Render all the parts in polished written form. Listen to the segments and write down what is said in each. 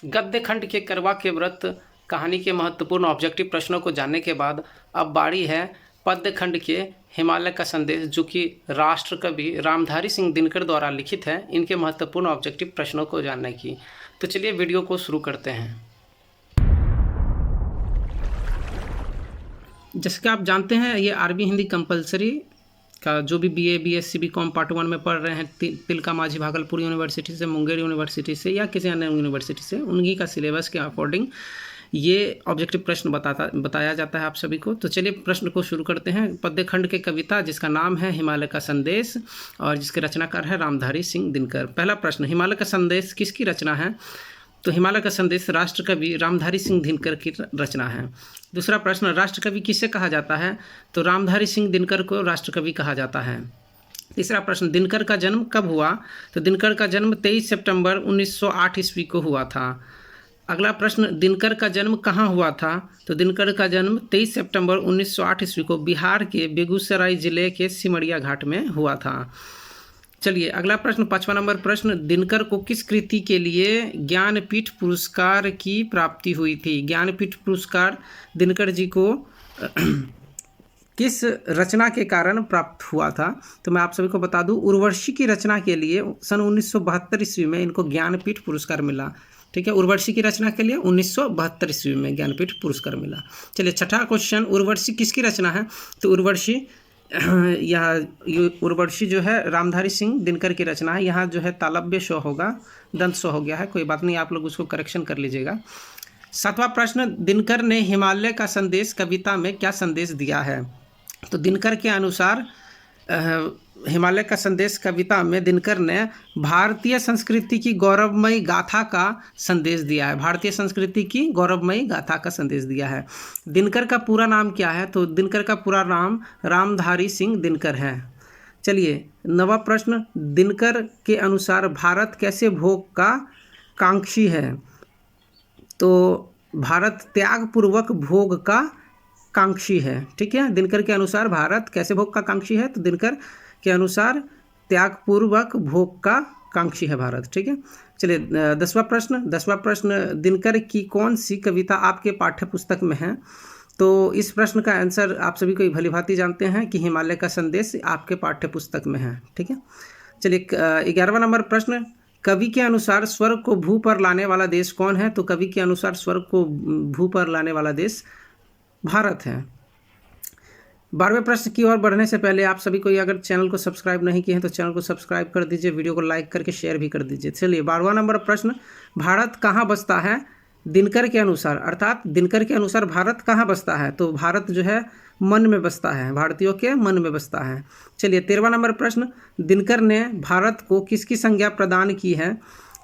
गद्य खंड के करवा के व्रत कहानी के महत्वपूर्ण ऑब्जेक्टिव प्रश्नों को जानने के बाद अब बारी है पद्य खंड के हिमालय का संदेश, जो कि राष्ट्र कवि रामधारी सिंह दिनकर द्वारा लिखित है, इनके महत्वपूर्ण ऑब्जेक्टिव प्रश्नों को जानने की। तो चलिए वीडियो को शुरू करते हैं। जैसे कि आप जानते हैं, ये आरबी हिंदी कंपलसरी का जो भी बीए, बीएससी, बीकॉम पार्ट 1 में पढ़ रहे हैं, तिलका मांझी भागलपुर यूनिवर्सिटी से, मुंगेर यूनिवर्सिटी से या किसी अन्य यूनिवर्सिटी से, उन्हीं का सिलेबस के अकॉर्डिंग ये ऑब्जेक्टिव प्रश्न बताया जाता है आप सभी को। तो चलिए प्रश्न को शुरू करते हैं। पद्य खंड के कविता जिसका नाम है हिमालय का संदेश और जिसके रचनाकार है रामधारी सिंह दिनकर। पहला प्रश्न, हिमालय का संदेश किसकी रचना है? तो हिमालय का संदेश राष्ट्रकवि रामधारी सिंह दिनकर की रचना है। दूसरा प्रश्न, राष्ट्रकवि किसे कहा जाता है? तो रामधारी सिंह दिनकर को राष्ट्रकवि कहा जाता है। तीसरा प्रश्न, दिनकर का जन्म कब हुआ? तो दिनकर का जन्म 23 सितंबर 1908 ईस्वी को हुआ था। अगला प्रश्न, दिनकर का जन्म कहाँ हुआ था? तो दिनकर का जन्म 23 सितंबर 1908 ईस्वी को बिहार के बेगूसराय जिले के सिमरिया घाट में हुआ था। चलिए अगला प्रश्न, 5वां नंबर प्रश्न, दिनकर को किस कृति के लिए ज्ञानपीठ पुरस्कार की प्राप्ति हुई थी? ज्ञानपीठ पुरस्कार दिनकर जी को किस रचना के कारण प्राप्त हुआ था? तो मैं आप सभी को बता दूं, उर्वशी की रचना के लिए सन 1972 ईस्वी में इनको ज्ञानपीठ पुरस्कार मिला। ठीक है, उर्वशी की रचना के लिए 1972 ईस्वी में ज्ञानपीठ पुरस्कार मिला। चलिए छठा क्वेश्चन, उर्वशी किसकी रचना है? तो उर्वशी उर्वशी जो है रामधारी सिंह दिनकर की रचना है। यहाँ जो है तालव्य शो होगा, दंत शो हो गया है, कोई बात नहीं, आप लोग उसको करेक्शन कर लीजिएगा। 7वां प्रश्न, दिनकर ने हिमालय का संदेश कविता में क्या संदेश दिया है? तो दिनकर के अनुसार हिमालय का संदेश कविता में दिनकर ने भारतीय संस्कृति की गौरवमयी गाथा का संदेश दिया है। भारतीय संस्कृति की गौरवमयी गाथा का संदेश दिया है। दिनकर का पूरा नाम क्या है? तो दिनकर का पूरा नाम रामधारी सिंह दिनकर है। चलिए 9वां प्रश्न, दिनकर के अनुसार भारत कैसे भोग का कांक्षी है? तो भारत त्यागपूर्वक भोग का कांक्षी है। ठीक है, दिनकर के अनुसार भारत कैसे भोग का कांक्षी है? तो दिनकर के अनुसार त्यागपूर्वक भोग का कांक्षी है भारत। ठीक है, चलिए 10वां प्रश्न, दिनकर की कौन सी कविता आपके पाठ्य पुस्तक में है? तो इस प्रश्न का आंसर आप सभी को भली भांति जानते हैं कि हिमालय का संदेश आपके पाठ्य पुस्तक में है। ठीक है, चलिए 11वां नंबर प्रश्न, कवि के अनुसार स्वर्ग को भू पर लाने वाला देश कौन है? तो कवि के अनुसार स्वर्ग को भू पर लाने वाला देश भारत है। 12वें प्रश्न की ओर बढ़ने से पहले आप सभी को अगर चैनल को सब्सक्राइब नहीं किए हैं तो चैनल को सब्सक्राइब कर दीजिए, वीडियो को लाइक करके शेयर भी कर दीजिए। चलिए 12वां नंबर प्रश्न, भारत कहाँ बसता है दिनकर के अनुसार? अर्थात दिनकर के अनुसार भारत कहाँ बसता है? तो भारत जो है मन में बसता है, भारतीयों के मन में बसता है। चलिए 13वां नंबर प्रश्न, दिनकर ने भारत को किसकी संज्ञा प्रदान की है?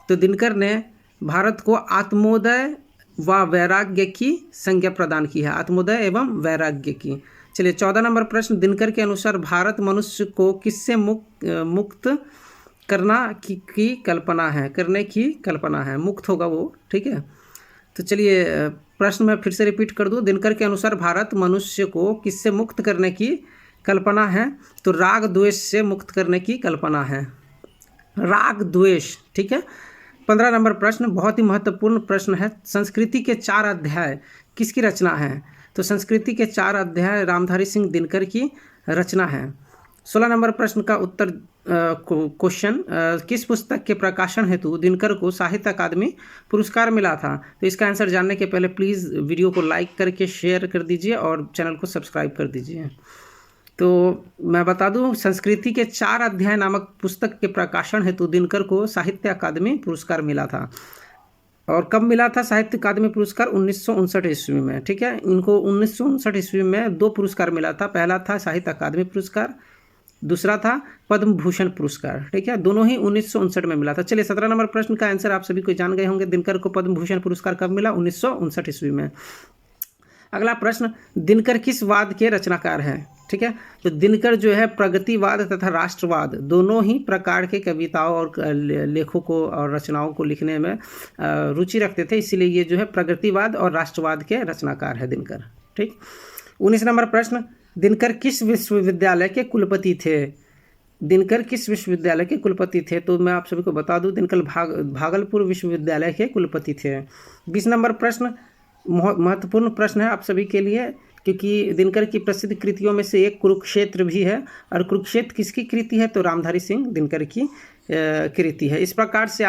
तो दिनकर ने भारत को आत्मोदय व वैराग्य की संज्ञा प्रदान की है, आत्मोदय एवं वैराग्य की। चलिए 14 नंबर प्रश्न, दिनकर के अनुसार भारत मनुष्य को किससे मुक्त करना की कल्पना है? करने की कल्पना है, मुक्त होगा वो। ठीक है, तो चलिए प्रश्न मैं फिर से रिपीट कर दूं, दिनकर के अनुसार भारत मनुष्य को किससे मुक्त करने की कल्पना है? तो राग द्वेष से मुक्त करने की कल्पना है, राग द्वेष। ठीक है, 15 नंबर प्रश्न बहुत ही महत्वपूर्ण प्रश्न है, संस्कृति के 4 अध्याय किसकी रचना है? तो संस्कृति के 4 अध्याय रामधारी सिंह दिनकर की रचना है। 16 नंबर प्रश्न का उत्तर क्वेश्चन, किस पुस्तक के प्रकाशन हेतु दिनकर को साहित्य अकादमी पुरस्कार मिला था? तो इसका आंसर जानने के पहले प्लीज़ वीडियो को लाइक करके शेयर कर दीजिए और चैनल को सब्सक्राइब कर दीजिए। तो मैं बता दूं, संस्कृति के 4 अध्याय नामक पुस्तक के प्रकाशन हेतु दिनकर को साहित्य अकादमी पुरस्कार मिला था। और कब मिला था साहित्य अकादमी पुरस्कार? 1959 ईस्वी में। ठीक है, इनको 1959 ईस्वी में 2 पुरस्कार मिला था, पहला था साहित्य अकादमी पुरस्कार, दूसरा था पद्म भूषण पुरस्कार। ठीक है, दोनों ही 1959 में मिला था। चलिए 17 नंबर प्रश्न का आंसर आप सभी को जान गए होंगे, दिनकर को पद्म भूषण पुरस्कार कब मिला? 1959 ईस्वी में। अगला प्रश्न, दिनकर किस वाद के रचनाकार हैं? ठीक है, तो दिनकर जो है प्रगतिवाद तथा राष्ट्रवाद दोनों ही प्रकार के कविताओं और लेखों को और रचनाओं को लिखने में रुचि रखते थे, इसीलिए ये जो है प्रगतिवाद और राष्ट्रवाद के रचनाकार है दिनकर। ठीक, 19 नंबर प्रश्न, दिनकर किस विश्वविद्यालय के कुलपति थे? दिनकर किस विश्वविद्यालय के कुलपति थे? तो मैं आप सभी को बता दूं, दिनकर भागलपुर विश्वविद्यालय के कुलपति थे। 20 नंबर प्रश्न महत्वपूर्ण प्रश्न है आप सभी के लिए, क्योंकि दिनकर की प्रसिद्ध कृतियों में से एक कुरुक्षेत्र भी है, और कुरुक्षेत्र किसकी कृति है? तो रामधारी सिंह दिनकर की कृति है। इस प्रकार से